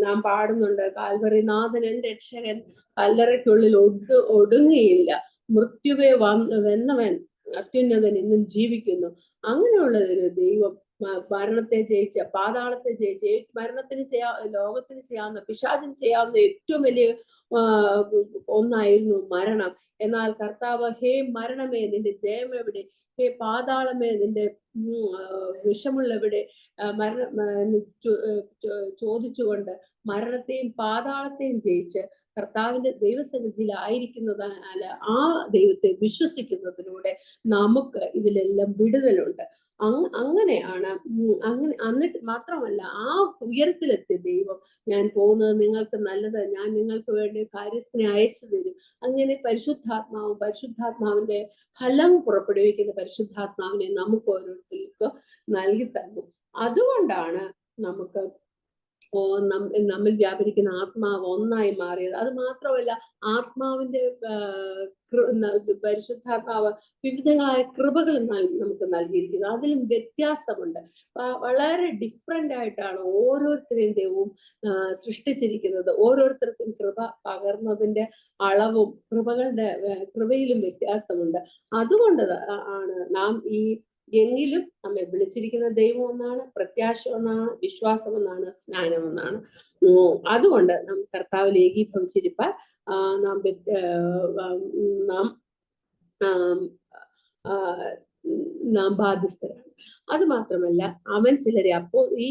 നാം പാടുന്നുണ്ട്, കാൽവറി നാഥൻ എന്റെ രക്ഷകൻ, കല്ലറയ്ക്കുള്ളിൽ ഒടുങ്ങിയില്ല, മൃത്യുവെ വെന്നവൻ അത്യുന്നതൻ ഇന്നും ജീവിക്കുന്നു. അങ്ങനെയുള്ള ഒരു ദൈവം മരണത്തെ ജയിച്ച, പാതാളത്തെ ജയിച്ച, മരണത്തിന് ലോകത്തിന് ചെയ്യാവുന്ന, പിശാചിന് ചെയ്യാവുന്ന ഏറ്റവും വലിയ ഒന്നായിരുന്നു മരണം. എന്നാൽ കർത്താവ്, ഹേ മരണമേ നിന്റെ ജയം എവിടെ, ഹേ പാതാളമേ നിന്റെ വിഷമുള്ളവിടെ ചോദിച്ചുകൊണ്ട് മരണത്തെയും പാതാളത്തെയും ജയിച്ച് കർത്താവിന്റെ ദൈവസന്നിധിയിൽ ആയിരിക്കുന്നതിനാൽ ആ ദൈവത്തെ വിശ്വസിക്കുന്നതിലൂടെ നമുക്ക് ഇതിലെല്ലാം വിടുതലുണ്ട്. അങ്ങനെയാണ്. എന്നിട്ട് മാത്രമല്ല, ആ ഉയരത്തിലെത്തിയ ദൈവം, ഞാൻ പോകുന്നത് നിങ്ങൾക്ക് നല്ലത്, ഞാൻ നിങ്ങൾക്ക് വേണ്ടി കാര്യസ്ഥനെ അയച്ചു തരും. അങ്ങനെ പരിശുദ്ധാത്മാവിന്റെ ഫലം പുറപ്പെടുവിക്കുന്ന പരിശുദ്ധാത്മാവിനെ നമുക്ക് ഓരോരുത്തർക്കും നൽകി തന്നു. അതുകൊണ്ടാണ് നമുക്ക് നമ്മിൽ വ്യാപരിക്കുന്ന ആത്മാവ് ഒന്നായി മാറിയത്. അത് മാത്രമല്ല, ആത്മാവിന്റെ പരിശുദ്ധാത്മാവ് വിവിധങ്ങളായ കൃപകൾ നമുക്ക് നൽകിയിരിക്കുന്നു. അതിലും വ്യത്യാസമുണ്ട്. വളരെ ഡിഫറെന്റ് ആയിട്ടാണ് ഓരോരുത്തരെയും ദൈവവും സൃഷ്ടിച്ചിരിക്കുന്നത്. ഓരോരുത്തർക്കും കൃപ പകർന്നതിന്റെ അളവും കൃപയിലും വ്യത്യാസമുണ്ട്. അതുകൊണ്ട് ആണ് നാം എങ്കിലും നമ്മെ വിളിച്ചിരിക്കുന്ന ദൈവം ഒന്നാണ്, പ്രത്യാശ ഒന്നാണ്, വിശ്വാസം ഒന്നാണ്, സ്നാനം ഒന്നാണ്. അതുകൊണ്ട് നാം കർത്താവിൽ ഏകീഭവിച്ചിരിപ്പാൻ നാം ബാധ്യസ്ഥരാണ്. അത് മാത്രമല്ല, അവൻ ചിലരെ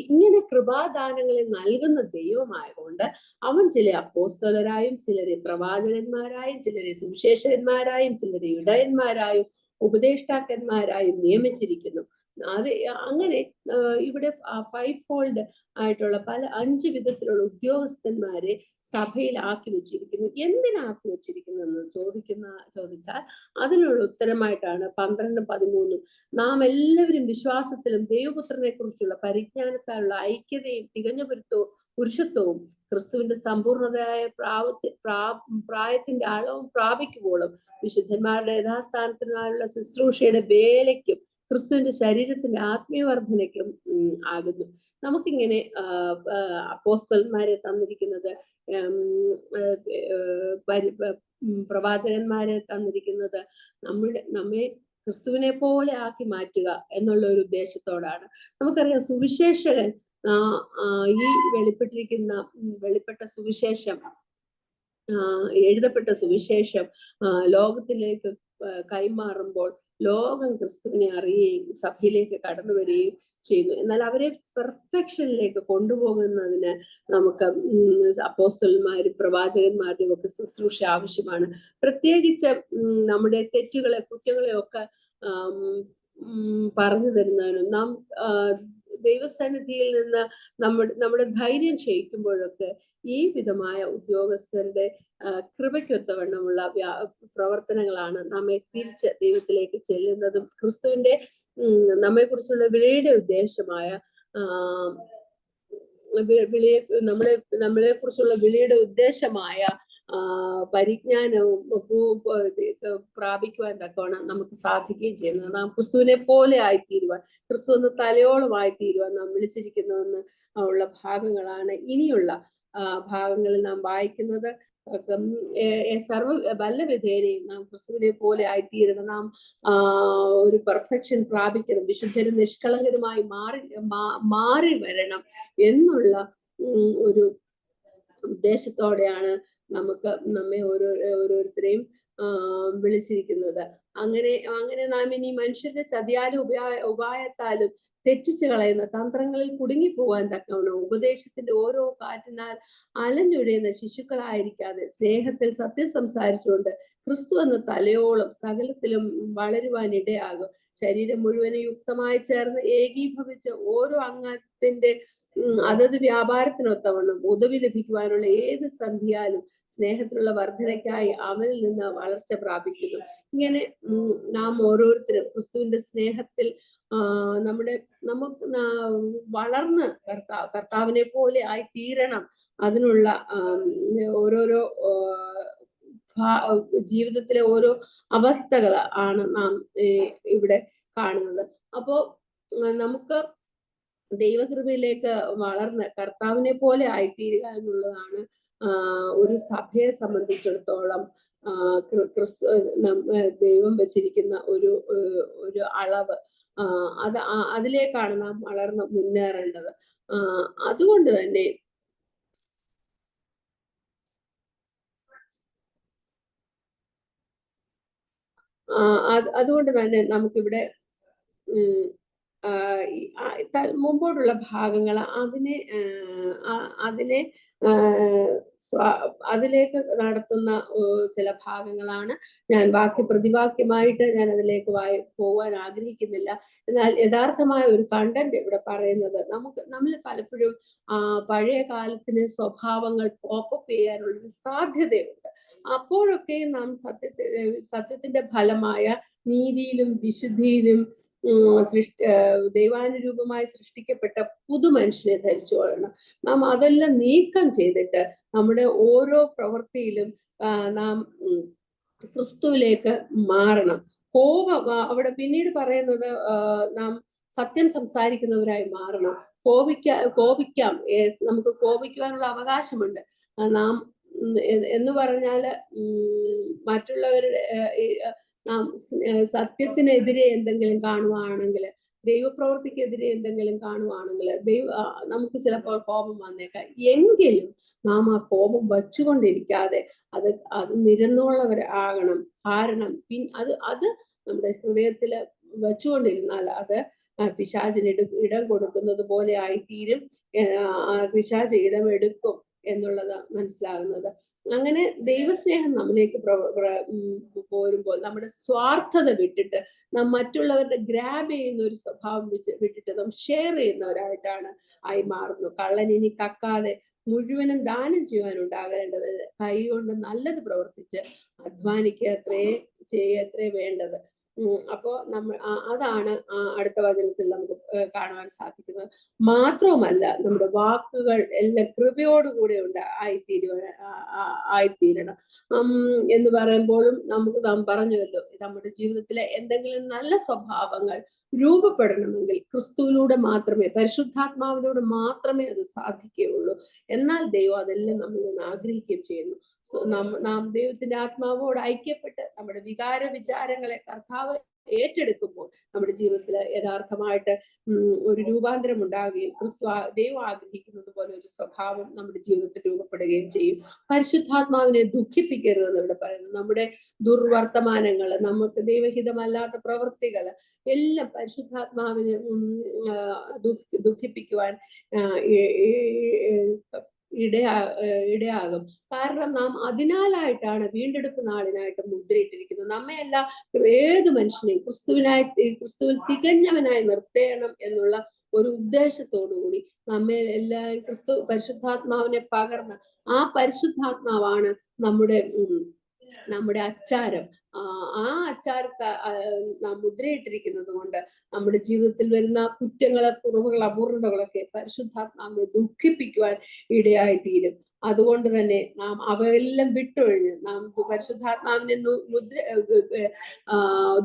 ഇങ്ങനെ കൃപാദാനങ്ങളെ നൽകുന്ന ദൈവമായതുകൊണ്ട് അവൻ ചിലരെ അപ്പോസ്തലരായും, ചിലരെ പ്രവാചകന്മാരായും, ചിലരെ സുവിശേഷകന്മാരായും, ചിലരെ ഇടയന്മാരായും, ഉപദേഷ്ടാക്കന്മാരായും നിയമിച്ചിരിക്കുന്നു. അങ്ങനെ ഇവിടെ 5 ഫോൾഡ് ആയിട്ടുള്ള 5 വിധത്തിലുള്ള ഉദ്യോഗസ്ഥന്മാരെ സഭയിൽ ആക്കി വെച്ചിരിക്കുന്നു. എന്തിനാക്കി വെച്ചിരിക്കുന്നു എന്ന് ചോദിച്ചാൽ അതിനുള്ള ഉത്തരമായിട്ടാണ് 12, 13 നാം എല്ലാവരും വിശ്വാസത്തിലും ദൈവപുത്രനെ കുറിച്ചുള്ള പരിജ്ഞാനത്താലുള്ള ഐക്യതയും തികഞ്ഞ പുരുഷത്വവും ക്രിസ്തുവിന്റെ സമ്പൂർണതയായ പ്രായത്തിന്റെ അളവും പ്രാപിക്കുമ്പോഴും വിശുദ്ധന്മാരുടെ യഥാസ്ഥാനത്തിനായുള്ള ശുശ്രൂഷയുടെ വേലയ്ക്കും ക്രിസ്തുവിന്റെ ശരീരത്തിന്റെ ആത്മീയവർദ്ധനയ്ക്കും ആകുന്നു. നമുക്കിങ്ങനെ അപ്പോസ്തലന്മാരെ തന്നിരിക്കുന്നത്, പ്രവാചകന്മാരെ തന്നിരിക്കുന്നത് നമ്മെ ക്രിസ്തുവിനെ പോലെ ആക്കി മാറ്റുക എന്നുള്ള ഒരു ഉദ്ദേശത്തോടാണ്. നമുക്കറിയാം, സുവിശേഷകൻ ഈ വെളിപ്പെട്ട സുവിശേഷം എഴുതപ്പെട്ട സുവിശേഷം ലോകത്തിലേക്ക് കൈമാറുമ്പോൾ ലോകം ക്രിസ്തുവിനെ അറിയുകയും സഭയിലേക്ക് കടന്നു വരികയും ചെയ്യുന്നു. എന്നാൽ അവരെ പെർഫെക്ഷനിലേക്ക് കൊണ്ടുപോകുന്നതിന് നമുക്ക് അപ്പോസ്തലന്മാരും പ്രവാചകന്മാരുടെയും ഒക്കെ ശുശ്രൂഷ ആവശ്യമാണ്. പ്രത്യേകിച്ച് നമ്മുടെ തെറ്റുകളെ കുറ്റങ്ങളെ ഒക്കെ പറഞ്ഞു തരുന്നതിനും നാം ദൈവസന്നിധിയിൽ നിന്ന് നമ്മുടെ ധൈര്യം ക്ഷയിക്കുമ്പോഴൊക്കെ ഈ വിധമായ ഉദ്യോഗസ്ഥരുടെ കൃപയ്ക്കൊത്തവണ്ണമുള്ള പ്രവർത്തനങ്ങളാണ് നമ്മെ തിരിച്ച് ദൈവത്തിലേക്ക് ചെല്ലുന്നതും ക്രിസ്തുവിന്റെ നമ്മെക്കുറിച്ചുള്ള വിളിയുടെ ഉദ്ദേശമായ നമ്മളെ കുറിച്ചുള്ള വിളിയുടെ ഉദ്ദേശമായ പരിജ്ഞാനവും പ്രാപിക്കുവാൻ തക്കവണ്ണം നമുക്ക് സാധിക്കുകയും ചെയ്യുന്നത്. നാം ക്രിസ്തുവിനെ പോലെ ആയിത്തീരുവാൻ, ക്രിസ്തു എന്ന തലയോളം ആയിത്തീരുവാൻ നാം വിളിച്ചിരിക്കുന്നുവെന്ന് ഉള്ള ഭാഗങ്ങളാണ് ഇനിയുള്ള ഭാഗങ്ങളിൽ നാം വായിക്കുന്നത്. വല്ല വിധേനയും നാം ക്രിസ്തുവിനെ പോലെ ആയിത്തീരണം. നാം ഒരു പെർഫെക്ഷൻ പ്രാപിക്കണം, വിശുദ്ധരും നിഷ്കളങ്കരുമായി മാറി വരണം എന്നുള്ള ഒരു ഉദ്ദേശത്തോടെയാണ് നമ്മെ ഓരോരുത്തരെയും വിളിച്ചിരിക്കുന്നത്. അങ്ങനെ നാം ഇനി മനുഷ്യരുടെ ചതിയാലും ഉപായത്താലും തെറ്റിച്ചു കളയുന്ന തന്ത്രങ്ങളിൽ കുടുങ്ങിപ്പോവാൻ തക്കവണ്ണം ഉപദേശത്തിന്റെ ഓരോ കാറ്റിനാൽ അലഞ്ഞൊഴിയുന്ന ശിശുക്കളായിരിക്കാതെ സ്നേഹത്തിൽ സത്യം സംസാരിച്ചുകൊണ്ട് ക്രിസ്തു എന്ന തലയോളം സകലത്തിലും വളരുവാൻ ഇടയാകും. ശരീരം മുഴുവനും യുക്തമായി ചേർന്ന് ഏകീഭവിച്ച് ഓരോ അംഗത്തിന്റെ അതത് വ്യാപാരത്തിനൊത്തവണ്ണം ഉദവി ലഭിക്കുവാനുള്ള ഏത് സന്ധിയാലും സ്നേഹത്തിലുള്ള വർധനയ്ക്കായി അവനിൽ നിന്ന് വളർച്ച പ്രാപിക്കുന്നു. ഇങ്ങനെ നാം ഓരോരുത്തരും ക്രിസ്തുവിന്റെ സ്നേഹത്തിൽ നമുക്ക് വളർന്ന് കർത്താവിനെ പോലെ ആയി തീരണം. അതിനുള്ള ഓരോരോ ജീവിതത്തിലെ ഓരോ അവസ്ഥകൾ ആണ് നാം ഇവിടെ കാണുന്നത്. അപ്പോ നമുക്ക് ദൈവകൃപയിലേക്ക് വളർന്ന് കർത്താവിനെ പോലെ ആയിത്തീരുക എന്നുള്ളതാണ് ഒരു സഭയെ സംബന്ധിച്ചിടത്തോളം ക്രിസ്തു ദൈവം വെച്ചിരിക്കുന്ന ഒരു അളവ്. അതിലേക്കാണ് നാം വളർന്ന് മുന്നേറേണ്ടത്. അതുകൊണ്ട് തന്നെ നമുക്കിവിടെ മുമ്പോട്ടുള്ള ഭാഗങ്ങൾ അതിലേക്ക് നടത്തുന്ന ചില ഭാഗങ്ങളാണ്. ഞാൻ പ്രതിവാക്യമായിട്ട് ഞാൻ അതിലേക്ക് പോകാൻ ആഗ്രഹിക്കുന്നില്ല. എന്നാൽ യഥാർത്ഥമായ ഒരു കണ്ടന്റ് ഇവിടെ പറയുന്നത് നമ്മൾ പലപ്പോഴും പഴയ കാലത്തിന് സ്വഭാവങ്ങൾ പോപ്പപ്പ് ചെയ്യാനുള്ളൊരു സാധ്യതയുണ്ട്. അപ്പോഴൊക്കെ നാം സത്യത്തിന്റെ ഫലമായ നീതിയിലും വിശുദ്ധിയിലും ദൈവാനുരൂപമായി സൃഷ്ടിക്കപ്പെട്ട പുതു മനുഷ്യനെ ധരിച്ചു കൊള്ളണം. നാം അതെല്ലാം നീക്കം ചെയ്തിട്ട് നമ്മുടെ ഓരോ പ്രവൃത്തിയിലും നാം ക്രിസ്തുവിലേക്ക് മാറണം. അവിടെ പിന്നീട് പറയുന്നത് നാം സത്യം സംസാരിക്കുന്നവരായി മാറണം. കോപിക്കാം, നമുക്ക് കോപിക്കുവാനുള്ള അവകാശമുണ്ട്. നാം എന്ന് പറഞ്ഞാല് മറ്റുള്ളവരുടെ നാം സത്യത്തിനെതിരെ എന്തെങ്കിലും കാണുവാണെങ്കിൽ, ദൈവപ്രവൃത്തിക്കെതിരെ എന്തെങ്കിലും കാണുവാണെങ്കിൽ നമുക്ക് ചിലപ്പോൾ കോപം വന്നേക്കാം. എങ്കിലും നാം ആ കോപം വച്ചുകൊണ്ടിരിക്കാതെ അത് നിരന്നുള്ളവരാകണം. കാരണം അത് നമ്മുടെ ഹൃദയത്തിൽ വച്ചുകൊണ്ടിരുന്നാൽ അത് പിശാചിന് ഇടം കൊടുക്കുന്നത് പോലെ ആയിത്തീരും. പിശാച് ഇടമെടുക്കും എന്നുള്ളത് മനസ്സിലാകുന്നത്. അങ്ങനെ ദൈവസ്നേഹം നമ്മിലേക്ക് പോരുമ്പോൾ നമ്മുടെ സ്വാർത്ഥത വിട്ടിട്ട് നാം മറ്റുള്ളവരുടെ ഗ്രാബ് ചെയ്യുന്ന ഒരു സ്വഭാവം വിട്ടിട്ട് നാം ഷെയർ ചെയ്യുന്നവരായിട്ടാണ് ആയി മാറുന്നു. കള്ളൻ ഇനി കക്കാതെ മുഴുവനും ദാനം ചെയ്യുവാനുണ്ടാകേണ്ടത് കൈകൊണ്ട് നല്ലത് പ്രവർത്തിച്ച് അധ്വാനിക്കത്രേ വേണ്ടത്. അപ്പോ അതാണ് അടുത്ത വചനത്തിൽ നമുക്ക് കാണുവാൻ സാധിക്കുന്നത്. മാത്രവുമല്ല നമ്മുടെ വാക്കുകൾ എല്ലാം കൃപയോടുകൂടെ ആയിത്തീരണം എന്ന് പറയുമ്പോഴും നാം പറഞ്ഞുവല്ലോ, നമ്മുടെ ജീവിതത്തിലെ എന്തെങ്കിലും നല്ല സ്വഭാവങ്ങൾ രൂപപ്പെടണമെങ്കിൽ ക്രിസ്തുവിലൂടെ മാത്രമേ, പരിശുദ്ധാത്മാവിലൂടെ മാത്രമേ അത് സാധിക്കുകയുള്ളൂ. എന്നാൽ ദൈവം അതെല്ലാം നമ്മിൽ നിന്ന് ആഗ്രഹിക്കുകയും ചെയ്യുന്നു. നാം ദൈവത്തിന്റെ ആത്മാവോട് ഐക്യപ്പെട്ട് നമ്മുടെ വികാര വിചാരങ്ങളെ കർത്താവ് ഏറ്റെടുക്കുമ്പോൾ നമ്മുടെ ജീവിതത്തിൽ യഥാർത്ഥമായിട്ട് ഒരു രൂപാന്തരം ഉണ്ടാകുകയും ദൈവം ആഗ്രഹിക്കുന്നത് പോലെ ഒരു സ്വഭാവം നമ്മുടെ ജീവിതത്തിൽ രൂപപ്പെടുകയും ചെയ്യും. പരിശുദ്ധാത്മാവിനെ ദുഃഖിപ്പിക്കരുതെന്ന് ഇവിടെ പറയുന്നു. നമ്മുടെ ദുർവർത്തമാനങ്ങള്, നമുക്ക് ദൈവഹിതമല്ലാത്ത പ്രവൃത്തികള് എല്ലാം പരിശുദ്ധാത്മാവിനെ ദുഃഖിപ്പിക്കുവാൻ ഇടയാകും. കാരണം നാം അതിനാലായിട്ടാണ് വീണ്ടെടുപ്പ് നാളിനായിട്ട് മുദ്രയിട്ടിരിക്കുന്നത്. നമ്മയെല്ലാം ഏത് മനുഷ്യനെയും ക്രിസ്തുവിൽ തികഞ്ഞവനായി നിർത്തേണം എന്നുള്ള ഒരു ഉദ്ദേശത്തോടുകൂടി നമ്മെ എല്ലാവരും പരിശുദ്ധാത്മാവിനെ പകർന്ന് ആ പരിശുദ്ധാത്മാവാണ് നമ്മുടെ അച്ചാരം. ആ അച്ചാരത്തെ നാം മുദ്രയിട്ടിരിക്കുന്നത് കൊണ്ട് നമ്മുടെ ജീവിതത്തിൽ വരുന്ന കുറ്റങ്ങളെ, കുറവുകൾ, അപൂർണതകളൊക്കെ പരിശുദ്ധാത്മാവിനെ ദുഃഖിപ്പിക്കുവാൻ ഇടയായിത്തീരും. അതുകൊണ്ട് തന്നെ നാം അവയെല്ലാം വിട്ടൊഴിഞ്ഞ് നാം പരിശുദ്ധാത്മാവിനെ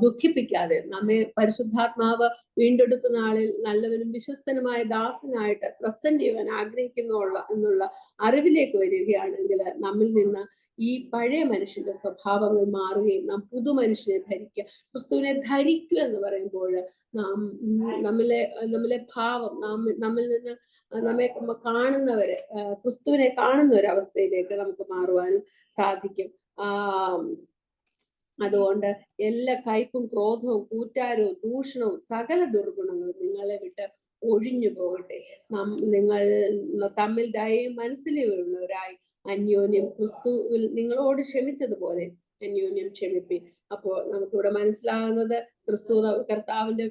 ദുഃഖിപ്പിക്കാതെ നമ്മെ പരിശുദ്ധാത്മാവ് വീണ്ടെടുപ്പ് നാളിൽ നല്ലവനും വിശ്വസ്തനുമായ ദാസനായിട്ട് പ്രസന്റ് ചെയ്യുവാൻ എന്നുള്ള അറിവിലേക്ക് വരികയാണെങ്കിൽ നമ്മിൽ നിന്ന് ഈ പഴയ മനുഷ്യന്റെ സ്വഭാവങ്ങൾ മാറുകയും നാം പുതുമനുഷ്യനെ ധരിക്കുക. ക്രിസ്തുവിനെ ധരിക്കുക എന്ന് പറയുമ്പോൾ നാം നമ്മിലെ ഭാവം, നമ്മിൽ നിന്ന് നമ്മെ കാണുന്നവരെ, ക്രിസ്തുവിനെ കാണുന്ന ഒരു അവസ്ഥയിലേക്ക് നമുക്ക് മാറുവാനും സാധിക്കും. അതുകൊണ്ട് എല്ലാ കയ്പും ക്രോധവും കൂറ്റാരവും ദൂഷണവും സകല ദുർഗുണങ്ങളും നിങ്ങളെ വിട്ട് ഒഴിഞ്ഞു പോകട്ടെ. നിങ്ങൾ തമ്മിൽ ദയയും മനസ്സിലുള്ളവരായി അന്യോന്യം ക്രിസ്തുവിൽ നിങ്ങളോട് ക്ഷമിച്ചതുപോലെ അന്യോന്യം ക്ഷമിപ്പിൻ. അപ്പോൾ നമുക്കിവിടെ മനസ്സിലാകുന്നത് ക്രിസ്തു കർത്താവിന്റെ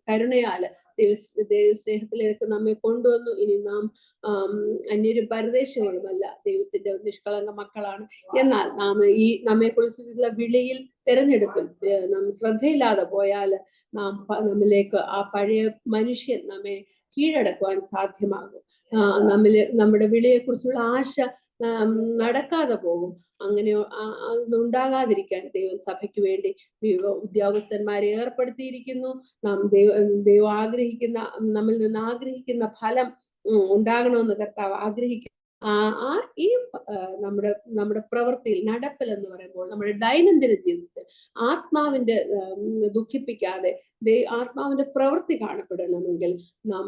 കരുണയാല് ദൈവസ്നേഹത്തിലേക്ക് നമ്മെ കൊണ്ടുവന്നു. ഇനി നാം അന്യരും പരദേശങ്ങളുമല്ല, ദൈവത്തിന്റെ നിഷ്കളങ്ക മക്കളാണ്. എന്നാൽ നമ്മെ കുറിച്ചുള്ള വിളിയിൽ, തെരഞ്ഞെടുപ്പിൽ നാം ശ്രദ്ധയില്ലാതെ പോയാൽ നമ്മിലേക്ക് ആ പഴയ മനുഷ്യൻ നമ്മെ കീഴടക്കുവാൻ സാധ്യമാകും. നമ്മുടെ വിളിയെ കുറിച്ചുള്ള ആശ നടക്കാതെ പോകും. അങ്ങനെ ഉണ്ടാകാതിരിക്കാൻ ദൈവം സഭയ്ക്ക് വേണ്ടി ഉദ്യോഗസ്ഥന്മാരെ ഏർപ്പെടുത്തിയിരിക്കുന്നു. ദൈവം നമ്മിൽ നിന്ന് ആഗ്രഹിക്കുന്ന ഫലം ഉണ്ടാകണമെന്ന് കർത്താവ് ആഗ്രഹിക്കുന്നു. ഈ നമ്മുടെ പ്രവൃത്തിയിൽ, നടപ്പിൽ എന്ന് പറയുമ്പോൾ നമ്മുടെ ദൈനംദിന ജീവിതത്തിൽ ആത്മാവിന്റെ ദുഃഖിപ്പിക്കാതെ ആത്മാവിന്റെ പ്രവൃത്തി കാണപ്പെടണമെങ്കിൽ നാം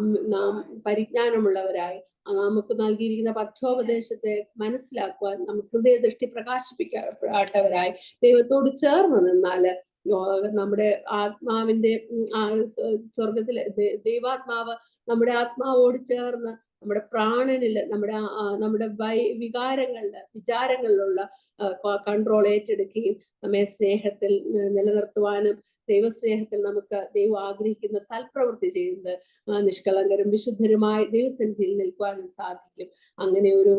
പരിജ്ഞാനമുള്ളവരായി നമുക്ക് നൽകിയിരിക്കുന്ന പഥ്യോപദേശത്തെ മനസ്സിലാക്കുവാൻ നമുക്ക് ഹൃദയദൃഷ്ടി പ്രകാശിപ്പിക്കപ്പെട്ടവരായി ദൈവത്തോട് ചേർന്ന് നിന്നാല് നമ്മുടെ ആത്മാവിന്റെ സ്വർഗത്തിലെ ദൈവാത്മാവ് നമ്മുടെ ആത്മാവോട് ചേർന്ന് നമ്മുടെ പ്രാണനില്, നമ്മുടെ വികാരങ്ങളില്, വിചാരങ്ങളിലുള്ള കൺട്രോൾ ഏറ്റെടുക്കുകയും നമ്മെ സ്നേഹത്തിൽ നിലനിർത്തുവാനും ദൈവസ്നേഹത്തിൽ നമുക്ക് ദൈവം ആഗ്രഹിക്കുന്ന സൽപ്രവൃത്തി ചെയ്യുന്നത് നിഷ്കളങ്കരും വിശുദ്ധരുമായി ദൈവസന്നിധിയിൽ നിൽക്കുവാനും സാധിക്കും. അങ്ങനെ ഒരു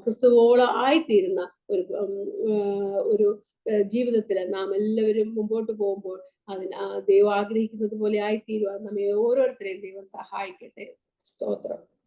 ക്രിസ്തുവോളം ആയിത്തീരുന്ന ഒരു ജീവിതത്തിൽ നാം എല്ലാവരും മുമ്പോട്ട് പോകുമ്പോൾ ദൈവം ആഗ്രഹിക്കുന്നത് പോലെ ആയിത്തീരുവാൻ നമ്മെ ഓരോരുത്തരെയും ദൈവം സഹായിക്കട്ടെ. സ്തോത്രം.